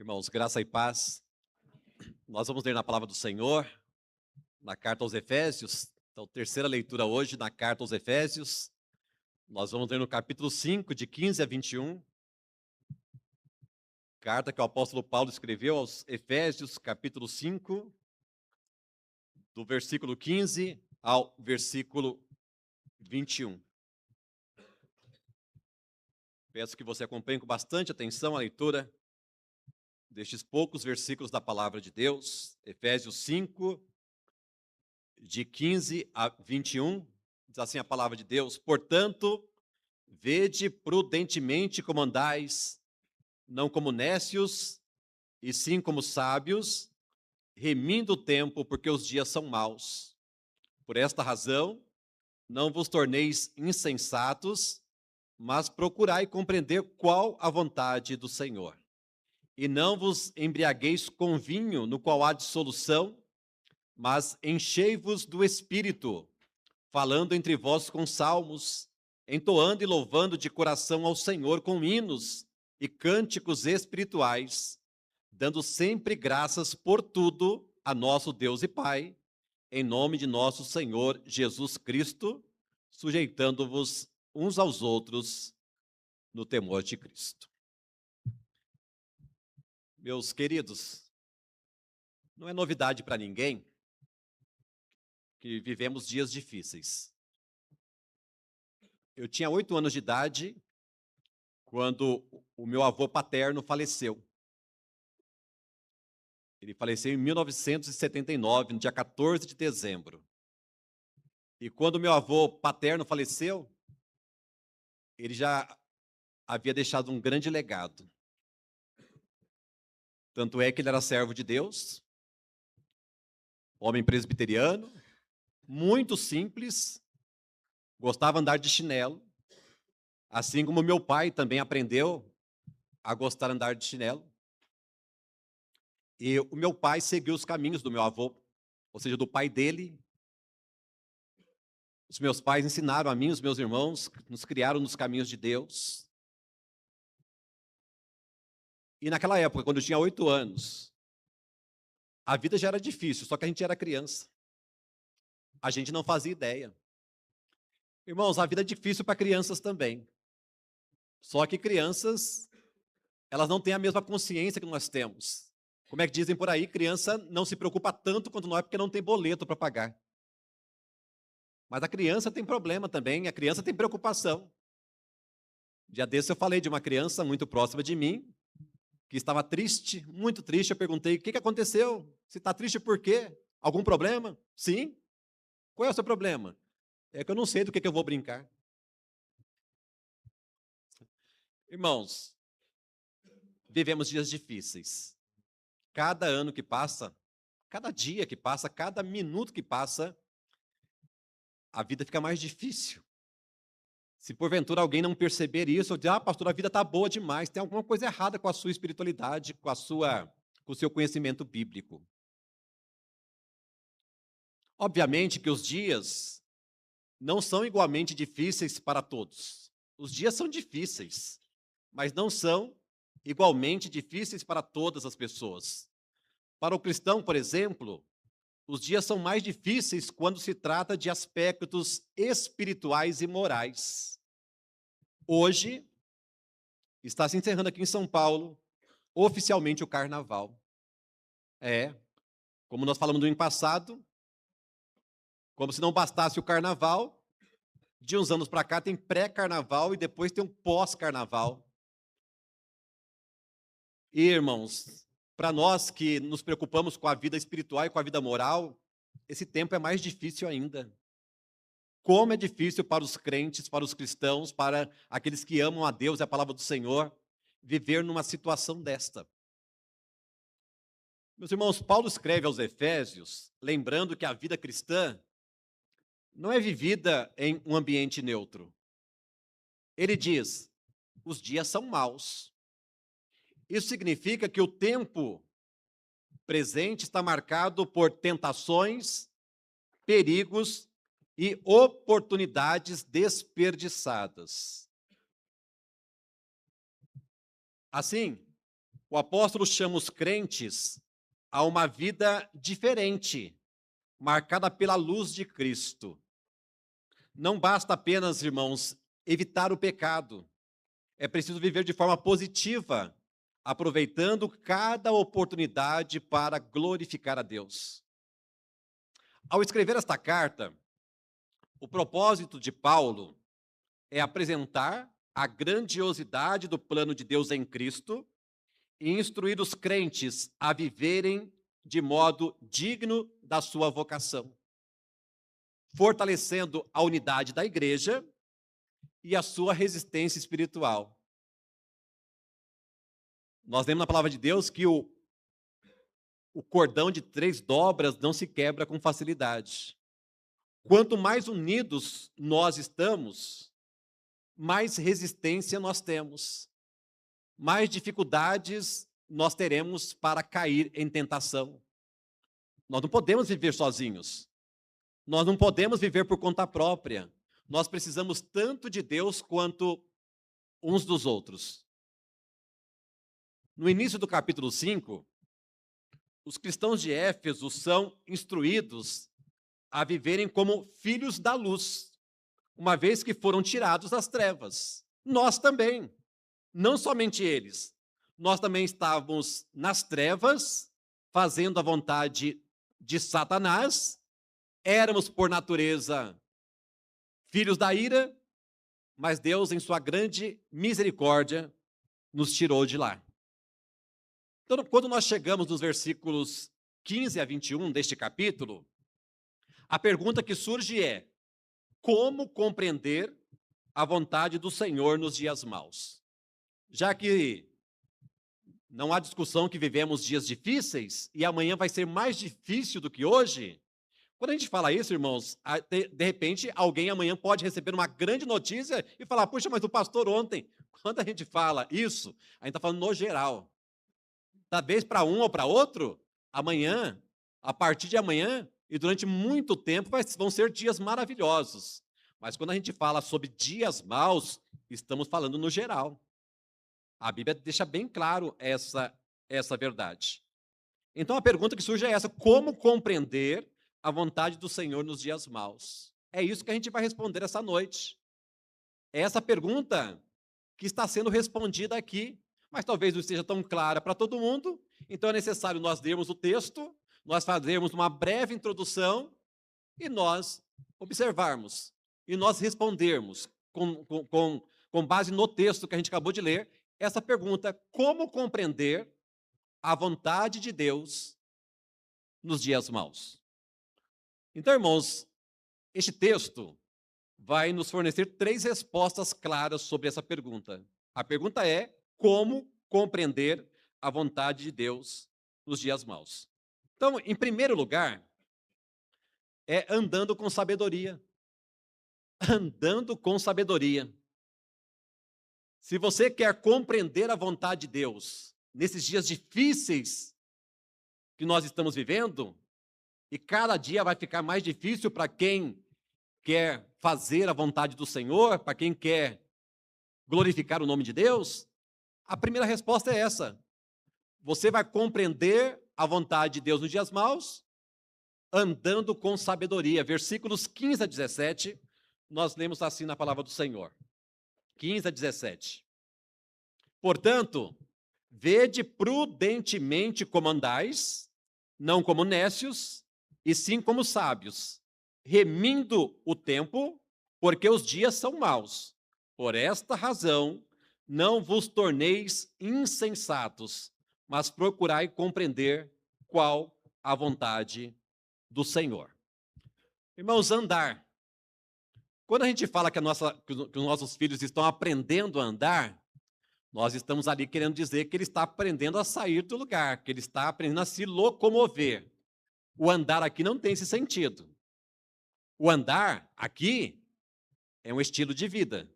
Irmãos, graça e paz. Nós vamos ler na palavra do Senhor, na carta aos Efésios. Então, terceira leitura hoje na carta aos Efésios. Nós vamos ler no capítulo 5, de 15 a 21. Carta que o apóstolo Paulo escreveu aos Efésios, capítulo 5, do versículo 15 ao versículo 21. Peço que você acompanhe com bastante atenção a leitura destes poucos versículos da palavra de Deus. Efésios 5, de 15 a 21, diz assim a palavra de Deus: Portanto, vede prudentemente como andais, não como nécios, e sim como sábios, remindo o tempo, porque os dias são maus. Por esta razão, não vos torneis insensatos, mas procurai compreender qual a vontade do Senhor. E não vos embriagueis com vinho, no qual há dissolução, mas enchei-vos do Espírito, falando entre vós com salmos, entoando e louvando de coração ao Senhor com hinos e cânticos espirituais, dando sempre graças por tudo a nosso Deus e Pai, em nome de nosso Senhor Jesus Cristo, sujeitando-vos uns aos outros no temor de Cristo. Meus queridos, não é novidade para ninguém que vivemos dias difíceis. Eu tinha 8 anos de idade quando o meu avô paterno faleceu. Ele faleceu em 1979, no dia 14 de dezembro. E quando meu avô paterno faleceu, ele já havia deixado um grande legado. Tanto é que ele era servo de Deus, homem presbiteriano, muito simples, gostava de andar de chinelo, assim como meu pai também aprendeu a gostar de andar de chinelo. E o meu pai seguiu os caminhos do meu avô, ou seja, do pai dele. Os meus pais ensinaram a mim, os meus irmãos, nos criaram nos caminhos de Deus. E naquela época, quando eu tinha 8 anos, a vida já era difícil, só que a gente era criança. A gente não fazia ideia. Irmãos, a vida é difícil para crianças também. Só que crianças, elas não têm a mesma consciência que nós temos. Como é que dizem por aí, criança não se preocupa tanto quanto nós porque não tem boleto para pagar. Mas a criança tem problema também, a criança tem preocupação. Dia desse eu falei de uma criança muito próxima de mim, que estava triste, muito triste. Eu perguntei: o que aconteceu? Você está triste por quê? Algum problema? Sim. Qual é o seu problema? É que eu não sei do que eu vou brincar. Irmãos, vivemos dias difíceis. Cada ano que passa, cada dia que passa, cada minuto que passa, a vida fica mais difícil. Se porventura alguém não perceber isso, eu digo: pastor, a vida está boa demais, tem alguma coisa errada com a sua espiritualidade, com o seu conhecimento bíblico. Obviamente que os dias não são igualmente difíceis para todos. Os dias são difíceis, mas não são igualmente difíceis para todas as pessoas. Para o cristão, por exemplo, os dias são mais difíceis quando se trata de aspectos espirituais e morais. Hoje, está se encerrando aqui em São Paulo, oficialmente o Carnaval. Como nós falamos no ano passado, como se não bastasse o Carnaval, de uns anos para cá tem pré-Carnaval e depois tem um pós-Carnaval. E, irmãos, para nós que nos preocupamos com a vida espiritual e com a vida moral, esse tempo é mais difícil ainda. Como é difícil para os crentes, para os cristãos, para aqueles que amam a Deus e a palavra do Senhor, viver numa situação desta. Meus irmãos, Paulo escreve aos Efésios, lembrando que a vida cristã não é vivida em um ambiente neutro. Ele diz: os dias são maus. Isso significa que o tempo presente está marcado por tentações, perigos e oportunidades desperdiçadas. Assim, O apóstolo chama os crentes a uma vida diferente, marcada pela luz de Cristo. Não basta apenas, irmãos, evitar o pecado. É preciso viver de forma positiva, aproveitando cada oportunidade para glorificar a Deus. Ao escrever esta carta, o propósito de Paulo é apresentar a grandiosidade do plano de Deus em Cristo e instruir os crentes a viverem de modo digno da sua vocação, fortalecendo a unidade da igreja e a sua resistência espiritual. Nós lemos na palavra de Deus que o cordão de 3 dobras não se quebra com facilidade. Quanto mais unidos nós estamos, mais resistência nós temos, mais dificuldades nós teremos para cair em tentação. Nós não podemos viver sozinhos. Nós não podemos viver por conta própria. Nós precisamos tanto de Deus quanto uns dos outros. No início do capítulo 5, os cristãos de Éfeso são instruídos a viverem como filhos da luz, uma vez que foram tirados das trevas. Nós também, não somente eles. Nós também estávamos nas trevas, fazendo a vontade de Satanás, éramos por natureza filhos da ira, mas Deus, em sua grande misericórdia, nos tirou de lá. Então, quando nós chegamos nos versículos 15 a 21 deste capítulo, a pergunta que surge é: como compreender a vontade do Senhor nos dias maus? Já que não há discussão que vivemos dias difíceis e amanhã vai ser mais difícil do que hoje, quando a gente fala isso, irmãos, de repente alguém amanhã pode receber uma grande notícia e falar: puxa, mas o pastor ontem, quando a gente fala isso, a gente está falando no geral. Talvez para um ou para outro, amanhã, a partir de amanhã e durante muito tempo vão ser dias maravilhosos. Mas quando a gente fala sobre dias maus, estamos falando no geral. A Bíblia deixa bem claro essa verdade. Então a pergunta que surge é essa: como compreender a vontade do Senhor nos dias maus? É isso que a gente vai responder essa noite. É essa pergunta que está sendo respondida aqui, mas talvez não esteja tão clara para todo mundo, então é necessário nós lermos o texto, nós fazermos uma breve introdução e nós observarmos, e nós respondermos com base no texto que a gente acabou de ler, essa pergunta: como compreender a vontade de Deus nos dias maus? Então, irmãos, este texto vai nos fornecer 3 respostas claras sobre essa pergunta. A pergunta é: como compreender a vontade de Deus nos dias maus? Então, em primeiro lugar, é andando com sabedoria. Andando com sabedoria. Se você quer compreender a vontade de Deus nesses dias difíceis que nós estamos vivendo, e cada dia vai ficar mais difícil para quem quer fazer a vontade do Senhor, para quem quer glorificar o nome de Deus, a primeira resposta é essa: você vai compreender a vontade de Deus nos dias maus, andando com sabedoria. Versículos 15 a 17, nós lemos assim na palavra do Senhor. 15 a 17. Portanto, vede prudentemente como andais, não como nécios, e sim como sábios, remindo o tempo, porque os dias são maus. Por esta razão, não vos torneis insensatos, mas procurai compreender qual a vontade do Senhor. Irmãos, andar. Quando a gente fala que os nossos filhos estão aprendendo a andar, nós estamos ali querendo dizer que ele está aprendendo a sair do lugar, que ele está aprendendo a se locomover. O andar aqui não tem esse sentido. O andar aqui é um estilo de vida.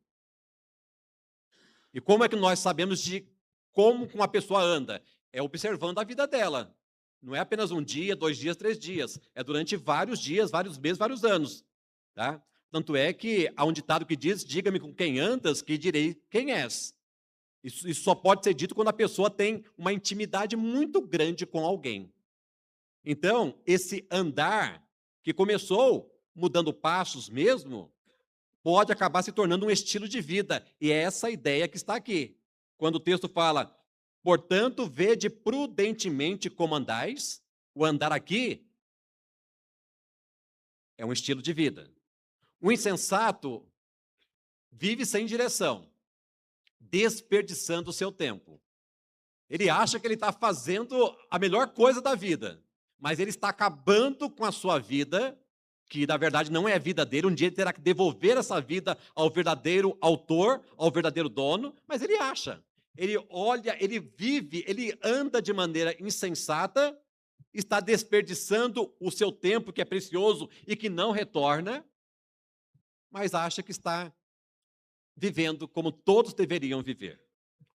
E como é que nós sabemos de como uma pessoa anda? É observando a vida dela. Não é apenas um dia, 2 dias, 3 dias. É durante vários dias, vários meses, vários anos. Tá? Tanto é que há um ditado que diz: diga-me com quem andas, que direi quem és. Isso só pode ser dito quando a pessoa tem uma intimidade muito grande com alguém. Então, esse andar, que começou mudando passos mesmo, pode acabar se tornando um estilo de vida. E é essa ideia que está aqui. Quando o texto fala, portanto, vede prudentemente como andais, o andar aqui é um estilo de vida. O insensato vive sem direção, desperdiçando o seu tempo. Ele acha que ele está fazendo a melhor coisa da vida, mas ele está acabando com a sua vida, que na verdade não é a vida dele. Um dia ele terá que devolver essa vida ao verdadeiro autor, ao verdadeiro dono, mas ele acha. Ele olha, ele vive, ele anda de maneira insensata, está desperdiçando o seu tempo, que é precioso e que não retorna, mas acha que está vivendo como todos deveriam viver.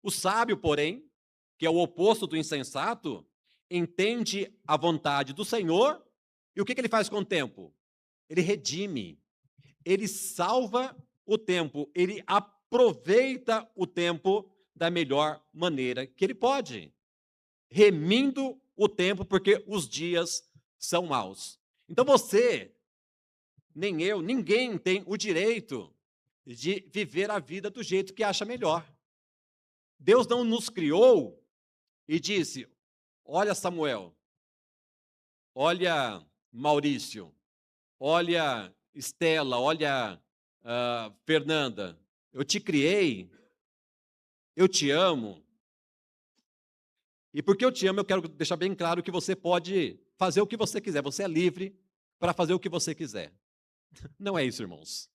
O sábio, porém, que é o oposto do insensato, entende a vontade do Senhor, e o que ele faz com o tempo? Ele redime, ele salva o tempo, ele aproveita o tempo da melhor maneira que ele pode, remindo o tempo, porque os dias são maus. Então você, nem eu, ninguém tem o direito de viver a vida do jeito que acha melhor. Deus não nos criou e disse, olha Samuel, olha Maurício, olha Estela, olha Fernanda, eu te criei, eu te amo, e porque eu te amo, eu quero deixar bem claro que você pode fazer o que você quiser, você é livre para fazer o que você quiser. Não é isso, irmãos.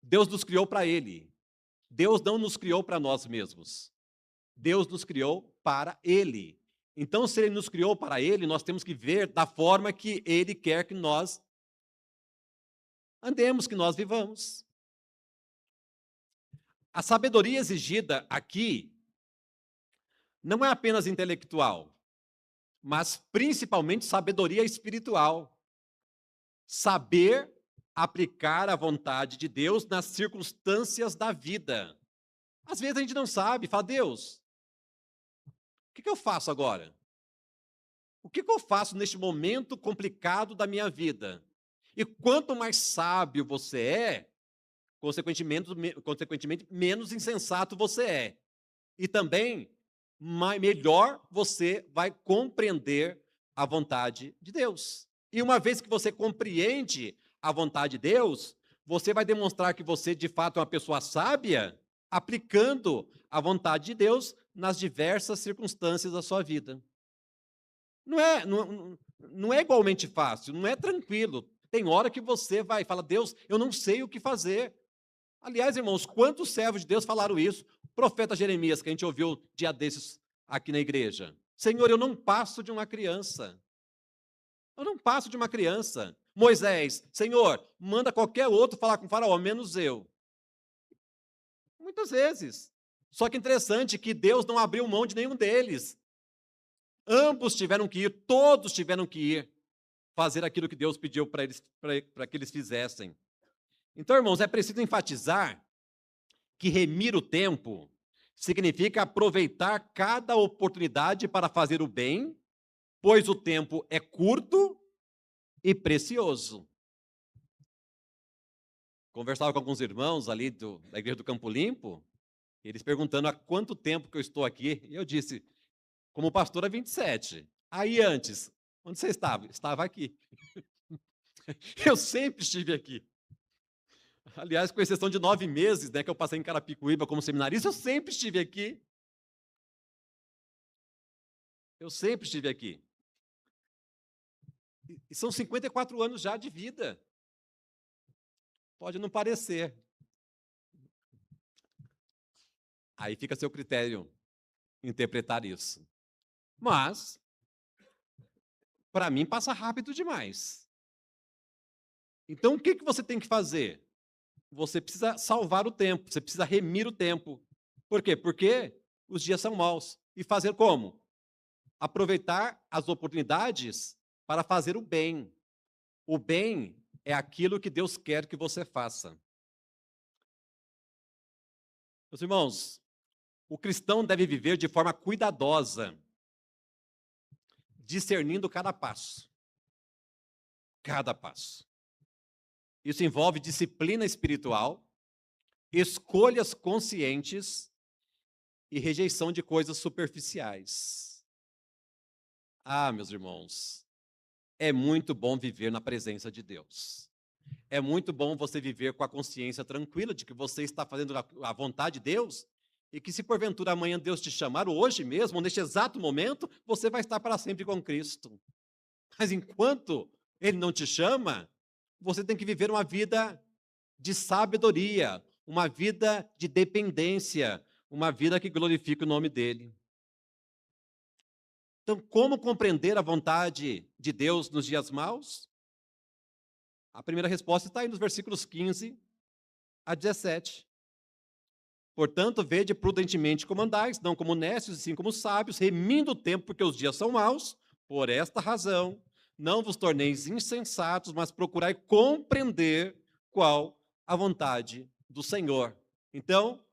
Deus nos criou para Ele. Deus não nos criou para nós mesmos. Deus nos criou para Ele. Então, se Ele nos criou para Ele, nós temos que ver da forma que Ele quer que nós andemos, que nós vivamos. A sabedoria exigida aqui não é apenas intelectual, mas principalmente sabedoria espiritual. Saber aplicar a vontade de Deus nas circunstâncias da vida. Às vezes a gente não sabe, fala, Deus, o que eu faço agora? O que eu faço neste momento complicado da minha vida? E quanto mais sábio você é, consequentemente menos insensato você é. E também, melhor você vai compreender a vontade de Deus. E uma vez que você compreende a vontade de Deus, você vai demonstrar que você, de fato, é uma pessoa sábia, aplicando a vontade de Deus nas diversas circunstâncias da sua vida. Não é igualmente fácil, não é tranquilo. Tem hora que você vai e fala, Deus, eu não sei o que fazer. Aliás, irmãos, quantos servos de Deus falaram isso? O profeta Jeremias, que a gente ouviu dia desses aqui na igreja. Senhor, eu não passo de uma criança. Eu não passo de uma criança. Moisés, Senhor, manda qualquer outro falar com o faraó, menos eu. Muitas vezes. Só que interessante que Deus não abriu mão de nenhum deles. Ambos tiveram que ir, todos tiveram que ir fazer aquilo que Deus pediu para que eles fizessem. Então, irmãos, é preciso enfatizar que remir o tempo significa aproveitar cada oportunidade para fazer o bem, pois o tempo é curto e precioso. Conversava com alguns irmãos ali da igreja do Campo Limpo, eles perguntando há quanto tempo que eu estou aqui, e eu disse, como pastor há 27. Aí antes, onde você estava? Estava aqui. Eu sempre estive aqui. Aliás, com exceção de 9 meses, né, que eu passei em Carapicuíba como seminarista, eu sempre estive aqui. Eu sempre estive aqui. E são 54 anos já de vida. Pode não parecer. Aí fica a seu critério interpretar isso. Mas, para mim, passa rápido demais. Então, o que você tem que fazer? Você precisa salvar o tempo, você precisa remir o tempo. Por quê? Porque os dias são maus. E fazer como? Aproveitar as oportunidades para fazer o bem. O bem é aquilo que Deus quer que você faça. Meus irmãos, O cristão deve viver de forma cuidadosa, discernindo cada passo. Cada passo. Isso envolve disciplina espiritual, escolhas conscientes e rejeição de coisas superficiais. Ah, meus irmãos, é muito bom viver na presença de Deus. É muito bom você viver com a consciência tranquila de que você está fazendo a vontade de Deus e que se porventura amanhã Deus te chamar, ou hoje mesmo, ou neste exato momento, você vai estar para sempre com Cristo. Mas enquanto Ele não te chama, você tem que viver uma vida de sabedoria, uma vida de dependência, uma vida que glorifique o nome dEle. Então, como compreender a vontade de Deus nos dias maus? A primeira resposta está aí nos versículos 15 a 17. Portanto, vede prudentemente como andais, não como necios, e sim como sábios, remindo o tempo, porque os dias são maus. Por esta razão, não vos torneis insensatos, mas procurai compreender qual a vontade do Senhor. Então,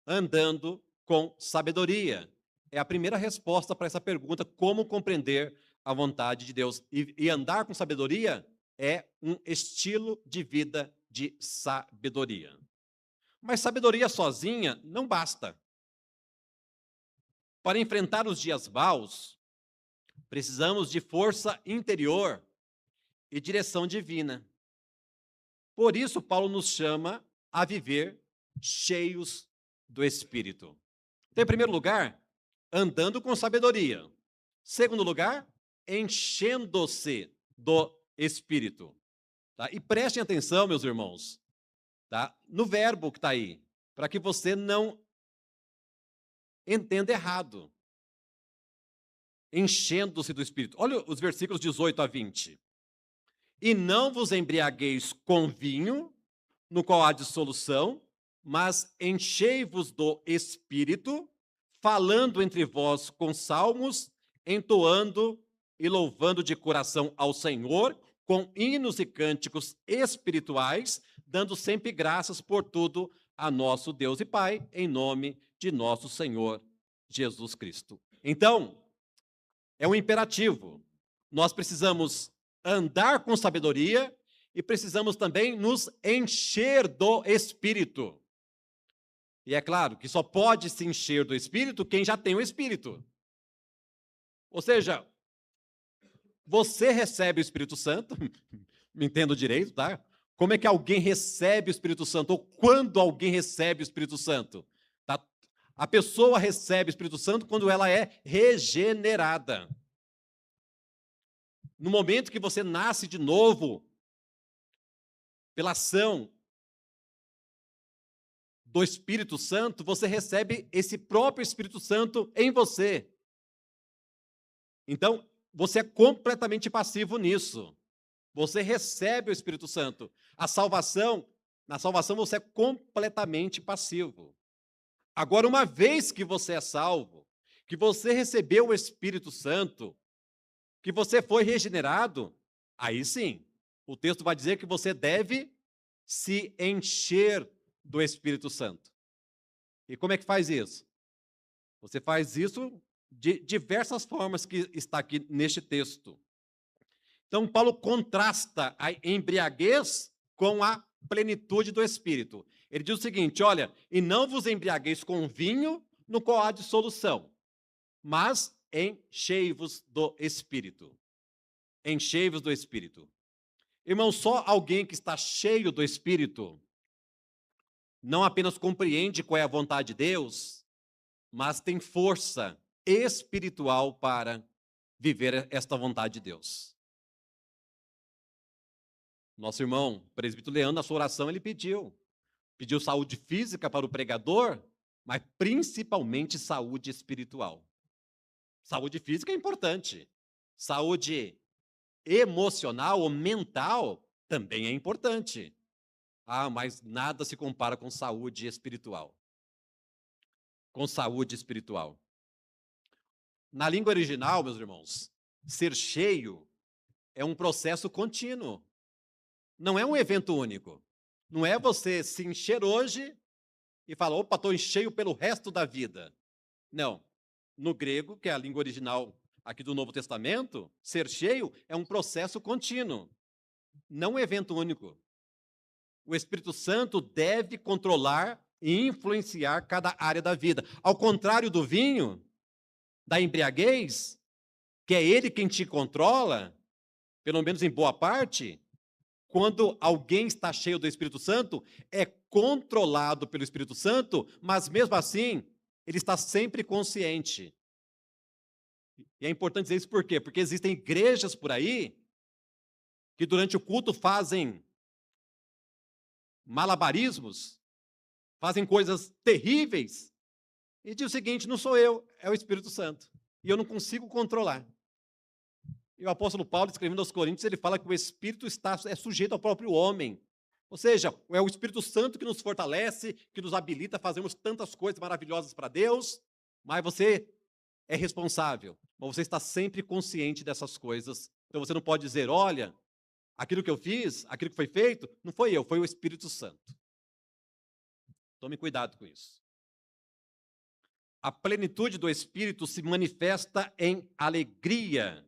andando com sabedoria. É a primeira resposta para essa pergunta, como compreender a vontade de Deus. E andar com sabedoria é um estilo de vida de sabedoria. Mas sabedoria sozinha não basta. Para enfrentar os dias maus, precisamos de força interior e direção divina. Por isso, Paulo nos chama a viver cheios do Espírito. Então, em primeiro lugar, andando com sabedoria. Segundo lugar, enchendo-se do Espírito. Tá? E prestem atenção, meus irmãos, tá? No verbo que está aí, para que você não entenda errado. Enchendo-se do Espírito. Olha os versículos 18 a 20. E não vos embriagueis com vinho, no qual há dissolução, mas enchei-vos do Espírito, falando entre vós com salmos, entoando e louvando de coração ao Senhor, com hinos e cânticos espirituais, dando sempre graças por tudo a nosso Deus e Pai, em nome de nosso Senhor Jesus Cristo. Então, é um imperativo. Nós precisamos andar com sabedoria e precisamos também nos encher do Espírito. E é claro que só pode se encher do Espírito quem já tem o Espírito. Ou seja, você recebe o Espírito Santo, me entendo direito, tá? Como é que alguém recebe o Espírito Santo? Ou quando alguém recebe o Espírito Santo? Tá? A pessoa recebe o Espírito Santo quando ela é regenerada. No momento que você nasce de novo, pela ação do Espírito Santo, você recebe esse próprio Espírito Santo em você. Então, você é completamente passivo nisso. Você recebe o Espírito Santo. Na salvação você é completamente passivo. Agora, uma vez que você é salvo, que você recebeu o Espírito Santo, que você foi regenerado, aí sim, o texto vai dizer que você deve se encher do Espírito Santo. E como é que faz isso? Você faz isso de diversas formas que está aqui neste texto. Então, Paulo contrasta a embriaguez com a plenitude do Espírito. Ele diz o seguinte, olha, e não vos embriagueis com vinho no qual há dissolução, mas enchei-vos do Espírito. Enchei-vos do Espírito. Irmão, só alguém que está cheio do Espírito não apenas compreende qual é a vontade de Deus, mas tem força espiritual para viver esta vontade de Deus. Nosso irmão, presbítero Leandro, na sua oração, ele pediu saúde física para o pregador, mas principalmente saúde espiritual. Saúde física é importante. Saúde emocional ou mental também é importante. Ah, mas nada se compara com saúde espiritual. Com saúde espiritual. Na língua original, meus irmãos, ser cheio é um processo contínuo. Não é um evento único. Não é você se encher hoje e fala, opa, estou cheio pelo resto da vida. Não. No grego, que é a língua original aqui do Novo Testamento, ser cheio é um processo contínuo, não um evento único. O Espírito Santo deve controlar e influenciar cada área da vida. Ao contrário do vinho, da embriaguez, que é ele quem te controla, pelo menos em boa parte, quando alguém está cheio do Espírito Santo, é controlado pelo Espírito Santo, mas mesmo assim, ele está sempre consciente. E é importante dizer isso por quê? Porque existem igrejas por aí que durante o culto fazem malabarismos, fazem coisas terríveis, e diz o seguinte, não sou eu, é o Espírito Santo, e eu não consigo controlar. E o apóstolo Paulo, escrevendo aos Coríntios, ele fala que o Espírito é sujeito ao próprio homem. Ou seja, é o Espírito Santo que nos fortalece, que nos habilita a fazermos tantas coisas maravilhosas para Deus, mas você é responsável, mas você está sempre consciente dessas coisas. Então você não pode dizer, olha, aquilo que eu fiz, aquilo que foi feito, não foi eu, foi o Espírito Santo. Tome cuidado com isso. A plenitude do Espírito se manifesta em alegria,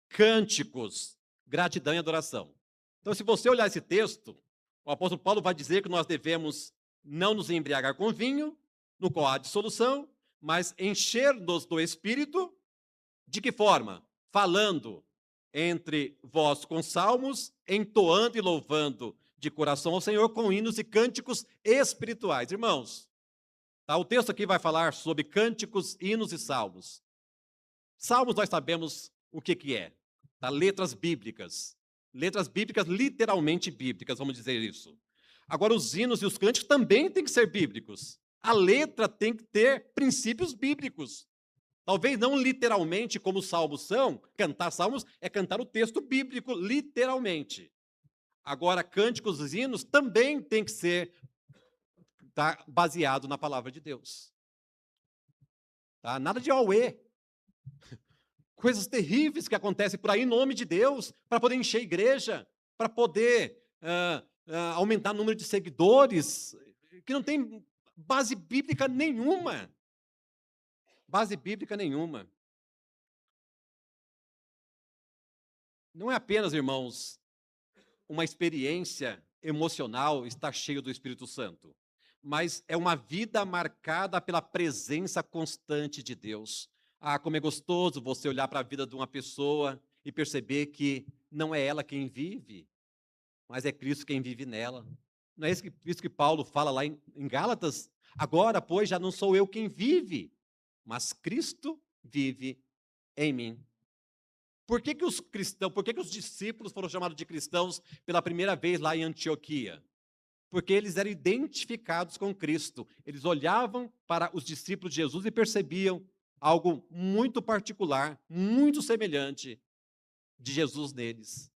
cânticos, gratidão e adoração. Então, se você olhar esse texto, o apóstolo Paulo vai dizer que nós devemos não nos embriagar com vinho, no qual há dissolução, mas encher-nos do Espírito, de que forma? Falando entre vós com salmos, entoando e louvando de coração ao Senhor com hinos e cânticos espirituais. Irmãos, tá, o texto aqui vai falar sobre cânticos, hinos e salmos. Salmos nós sabemos o que é. Tá? Letras bíblicas literalmente bíblicas, vamos dizer isso. Agora, os hinos e os cânticos também têm que ser bíblicos. A letra tem que ter princípios bíblicos. Talvez não literalmente como os salmos são, cantar salmos é cantar o texto bíblico literalmente. Agora, cânticos e hinos também tem que ser baseado na palavra de Deus. Tá? Nada de auê. Coisas terríveis que acontecem por aí em nome de Deus, para poder encher a igreja, para poder aumentar o número de seguidores, que não tem base bíblica nenhuma. Base bíblica nenhuma. Não é apenas, irmãos, uma experiência emocional estar cheio do Espírito Santo, mas é uma vida marcada pela presença constante de Deus. Ah, como é gostoso você olhar para a vida de uma pessoa e perceber que não é ela quem vive, mas é Cristo quem vive nela. Não é isso que Paulo fala lá em Gálatas? Agora, pois, já não sou eu quem vive, mas Cristo vive em mim. Por que que os discípulos foram chamados de cristãos pela primeira vez lá em Antioquia? Porque eles eram identificados com Cristo. Eles olhavam para os discípulos de Jesus e percebiam algo muito particular, muito semelhante de Jesus neles.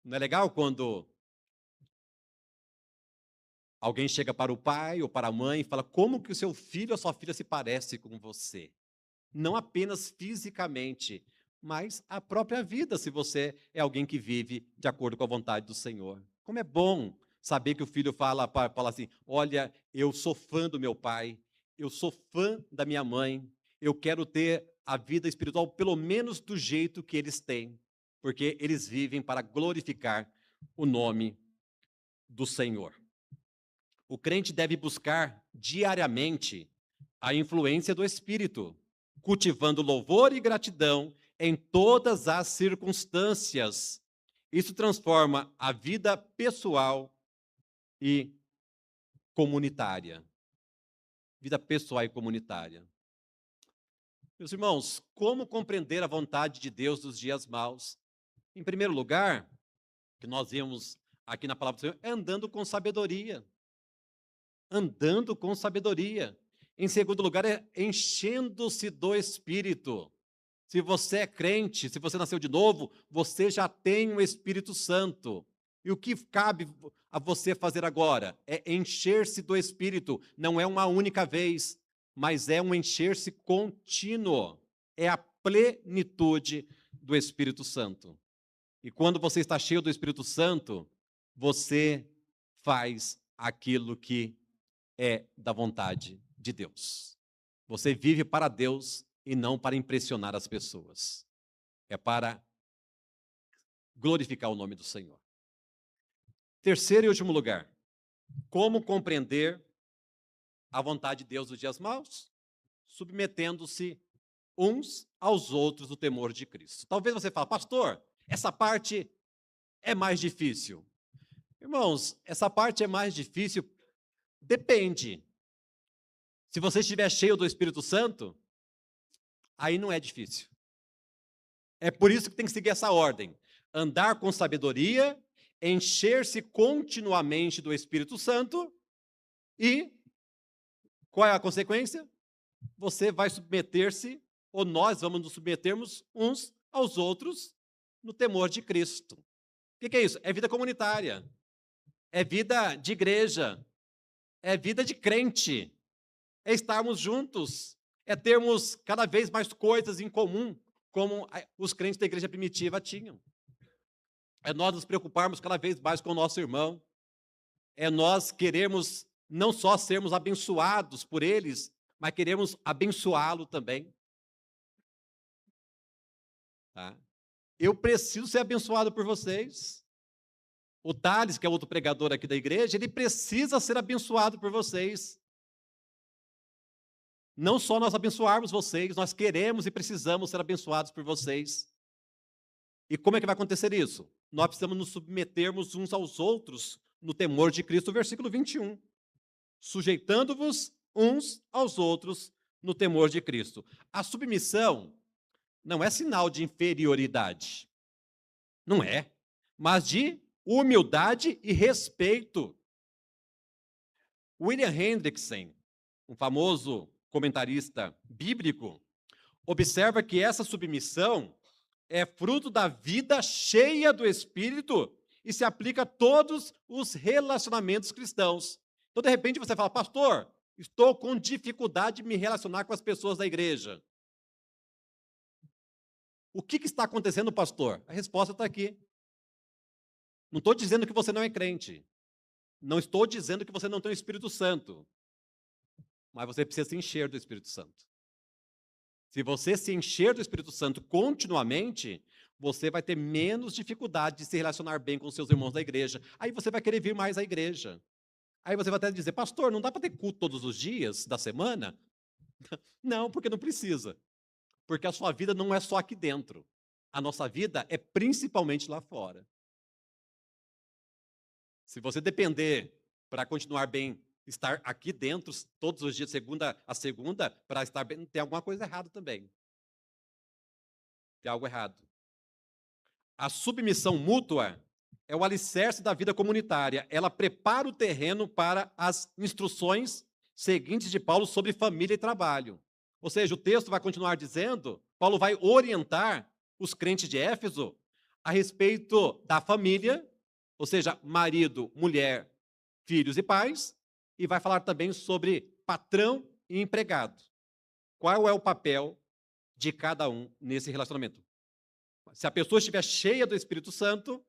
Não é legal quando alguém chega para o pai ou para a mãe e fala como que o seu filho ou a sua filha se parece com você? Não apenas fisicamente, mas a própria vida, se você é alguém que vive de acordo com a vontade do Senhor. Como é bom saber que o filho fala assim, olha, eu sou fã do meu pai, eu sou fã da minha mãe, eu quero ter a vida espiritual pelo menos do jeito que eles têm, porque eles vivem para glorificar o nome do Senhor. O crente deve buscar diariamente a influência do Espírito, cultivando louvor e gratidão em todas as circunstâncias. Isso transforma a vida pessoal e comunitária. Vida pessoal e comunitária. Meus irmãos, como compreender a vontade de Deus nos dias maus? Em primeiro lugar, que nós vemos aqui na palavra do Senhor, é andando com sabedoria. Andando com sabedoria. Em segundo lugar, é enchendo-se do Espírito. Se você é crente, se você nasceu de novo, você já tem o Espírito Santo. E o que cabe a você fazer agora é encher-se do Espírito. Não é uma única vez, mas é um encher-se contínuo. É a plenitude do Espírito Santo. E quando você está cheio do Espírito Santo, você faz aquilo que é da vontade de Deus. Você vive para Deus e não para impressionar as pessoas. É para glorificar o nome do Senhor. Terceiro e último lugar, como compreender a vontade de Deus nos dias maus? Submetendo-se uns aos outros no temor de Cristo. Talvez você fale, pastor, essa parte é mais difícil. Irmãos, essa parte é mais difícil, depende. Se você estiver cheio do Espírito Santo, aí não é difícil. É por isso que tem que seguir essa ordem. Andar com sabedoria, encher-se continuamente do Espírito Santo e qual é a consequência? Você vai submeter-se, ou nós vamos nos submetermos uns aos outros no temor de Cristo. O que é isso? É vida comunitária, é vida de igreja, é vida de crente, é estarmos juntos, é termos cada vez mais coisas em comum, como os crentes da igreja primitiva tinham. É nós nos preocuparmos cada vez mais com o nosso irmão, é nós queremos não só sermos abençoados por eles, mas queremos abençoá-lo também. Tá? Eu preciso ser abençoado por vocês. O Thales, que é outro pregador aqui da igreja, ele precisa ser abençoado por vocês. Não só nós abençoarmos vocês, nós queremos e precisamos ser abençoados por vocês. E como é que vai acontecer isso? Nós precisamos nos submetermos uns aos outros no temor de Cristo, versículo 21. Sujeitando-vos uns aos outros no temor de Cristo. A submissão não é sinal de inferioridade. Não é. Mas de humildade e respeito. William Hendrickson, um famoso comentarista bíblico, observa que essa submissão é fruto da vida cheia do Espírito e se aplica a todos os relacionamentos cristãos. Então, de repente, você fala, pastor, estou com dificuldade de me relacionar com as pessoas da igreja. O que está acontecendo, pastor? A resposta está aqui. Não estou dizendo que você não é crente. Não estou dizendo que você não tem o Espírito Santo. Mas você precisa se encher do Espírito Santo. Se você se encher do Espírito Santo continuamente, você vai ter menos dificuldade de se relacionar bem com os seus irmãos da igreja. Aí você vai querer vir mais à igreja. Aí você vai até dizer, pastor, não dá para ter culto todos os dias da semana? Não, porque não precisa. Porque a sua vida não é só aqui dentro. A nossa vida é principalmente lá fora. Se você depender para continuar bem, estar aqui dentro todos os dias, segunda a segunda, para estar bem, tem alguma coisa errada também. Tem algo errado. A submissão mútua é o alicerce da vida comunitária. Ela prepara o terreno para as instruções seguintes de Paulo sobre família e trabalho. Ou seja, o texto vai continuar dizendo, Paulo vai orientar os crentes de Éfeso a respeito da família, ou seja, marido, mulher, filhos e pais, e vai falar também sobre patrão e empregado. Qual é o papel de cada um nesse relacionamento? Se a pessoa estiver cheia do Espírito Santo,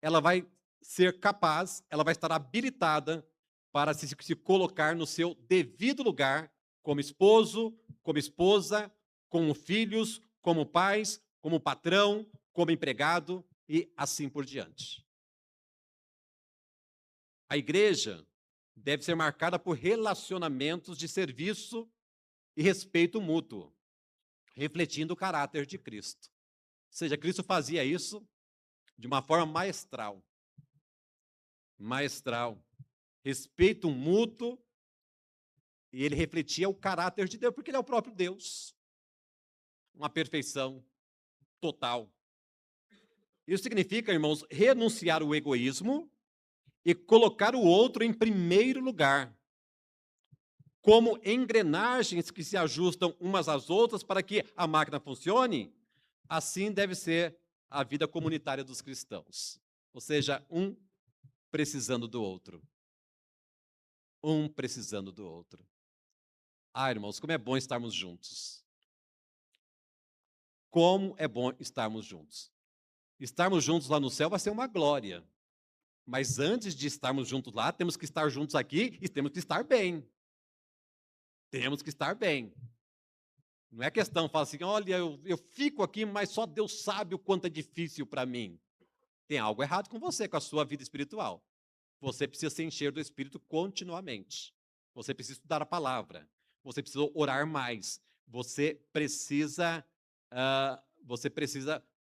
ela vai ser capaz, ela vai estar habilitada para se colocar no seu devido lugar, como esposo, como esposa, como filhos, como pais, como patrão, como empregado e assim por diante. A igreja deve ser marcada por relacionamentos de serviço e respeito mútuo, refletindo o caráter de Cristo. Ou seja, Cristo fazia isso de uma forma maestral. Maestral. Respeito mútuo, e ele refletia o caráter de Deus, porque ele é o próprio Deus. Uma perfeição total. Isso significa, irmãos, renunciar ao egoísmo e colocar o outro em primeiro lugar, como engrenagens que se ajustam umas às outras para que a máquina funcione. Assim deve ser a vida comunitária dos cristãos. Ou seja, um precisando do outro. Um precisando do outro. Ah, irmãos, como é bom estarmos juntos. Como é bom estarmos juntos. Estarmos juntos lá no céu vai ser uma glória. Mas antes de estarmos juntos lá, temos que estar juntos aqui e temos que estar bem. Temos que estar bem. Não é questão, fala assim, olha, eu fico aqui, mas só Deus sabe o quanto é difícil para mim. Tem algo errado com você, com a sua vida espiritual. Você precisa se encher do Espírito continuamente. Você precisa estudar a palavra. Você precisa orar mais. Você precisa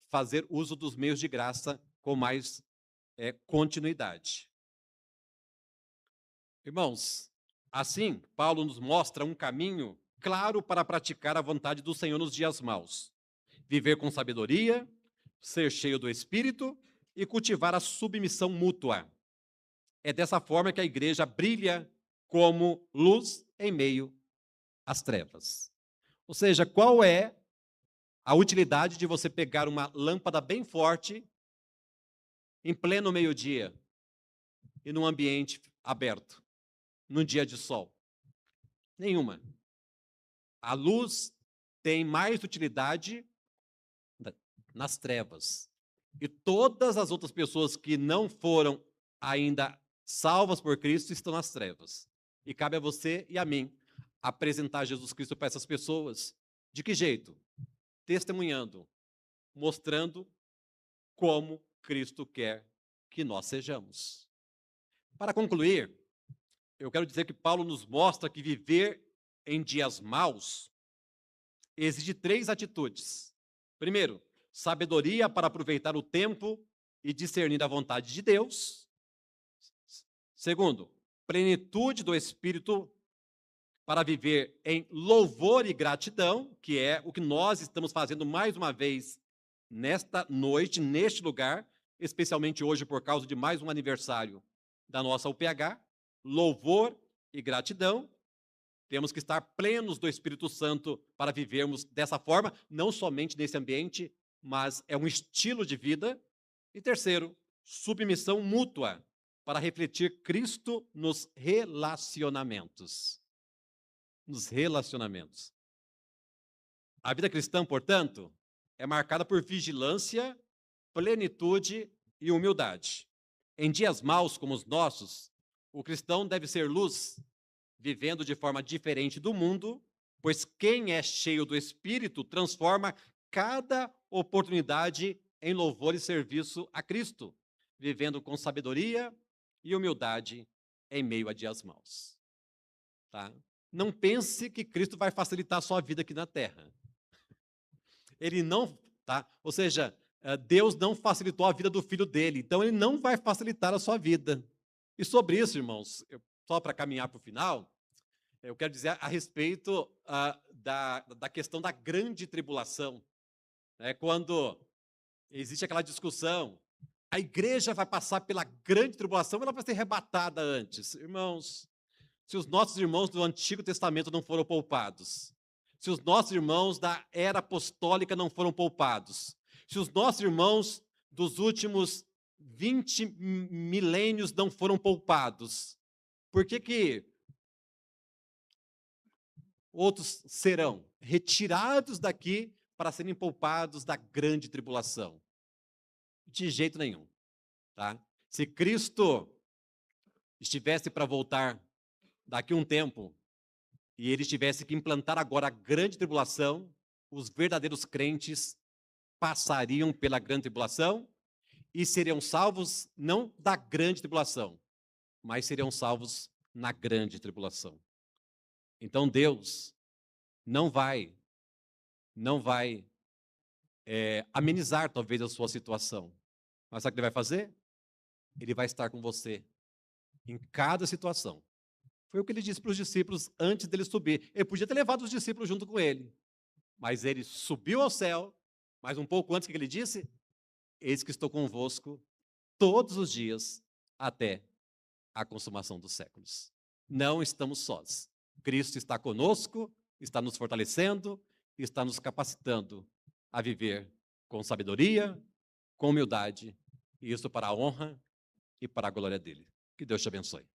fazer uso dos meios de graça com mais continuidade. Irmãos, assim, Paulo nos mostra um caminho claro para praticar a vontade do Senhor nos dias maus. Viver com sabedoria, ser cheio do Espírito e cultivar a submissão mútua. É dessa forma que a igreja brilha como luz em meio às trevas. Ou seja, qual é a utilidade de você pegar uma lâmpada bem forte em pleno meio-dia e num ambiente aberto, num dia de sol? Nenhuma. A luz tem mais utilidade nas trevas. E todas as outras pessoas que não foram ainda salvas por Cristo estão nas trevas. E cabe a você e a mim apresentar Jesus Cristo para essas pessoas. De que jeito? Testemunhando, mostrando como Cristo quer que nós sejamos. Para concluir, eu quero dizer que Paulo nos mostra que viver em dias maus exige 3 atitudes. Primeiro, sabedoria para aproveitar o tempo e discernir a vontade de Deus. Segundo, plenitude do Espírito para viver em louvor e gratidão, que é o que nós estamos fazendo mais uma vez nesta noite, neste lugar, especialmente hoje por causa de mais um aniversário da nossa UPH, louvor e gratidão. Temos que estar plenos do Espírito Santo para vivermos dessa forma, não somente nesse ambiente, mas é um estilo de vida. E terceiro, submissão mútua para refletir Cristo nos relacionamentos. Nos relacionamentos. A vida cristã, portanto, é marcada por vigilância, plenitude e humildade. Em dias maus como os nossos, o cristão deve ser luz, vivendo de forma diferente do mundo, pois quem é cheio do Espírito transforma cada oportunidade em louvor e serviço a Cristo, vivendo com sabedoria e humildade em meio a dias maus. Tá? Não pense que Cristo vai facilitar a sua vida aqui na terra. Ele não, tá? Ou seja, Deus não facilitou a vida do filho dele, então ele não vai facilitar a sua vida. E sobre isso, irmãos, só para caminhar para o final, eu quero dizer a respeito da questão da grande tribulação. Quando existe aquela discussão, a igreja vai passar pela grande tribulação, ela vai ser arrebatada antes. Irmãos, se os nossos irmãos do Antigo Testamento não foram poupados, se os nossos irmãos da era apostólica não foram poupados, se os nossos irmãos dos últimos 20 milênios não foram poupados, por que outros serão retirados daqui para serem poupados da grande tribulação? De jeito nenhum. Tá? Se Cristo estivesse para voltar daqui a um tempo, e ele tivesse que implantar agora a grande tribulação, os verdadeiros crentes passariam pela grande tribulação e seriam salvos não da grande tribulação, mas seriam salvos na grande tribulação. Então Deus não vai amenizar talvez a sua situação. Mas sabe o que ele vai fazer? Ele vai estar com você em cada situação. Foi o que ele disse para os discípulos antes dele subir. Ele podia ter levado os discípulos junto com ele, mas ele subiu ao céu, mas um pouco antes, o que ele disse? Eis que estou convosco todos os dias até a consumação dos séculos. Não estamos sós. Cristo está conosco, está nos fortalecendo, está nos capacitando a viver com sabedoria, com humildade, e isso para a honra e para a glória dele. Que Deus te abençoe.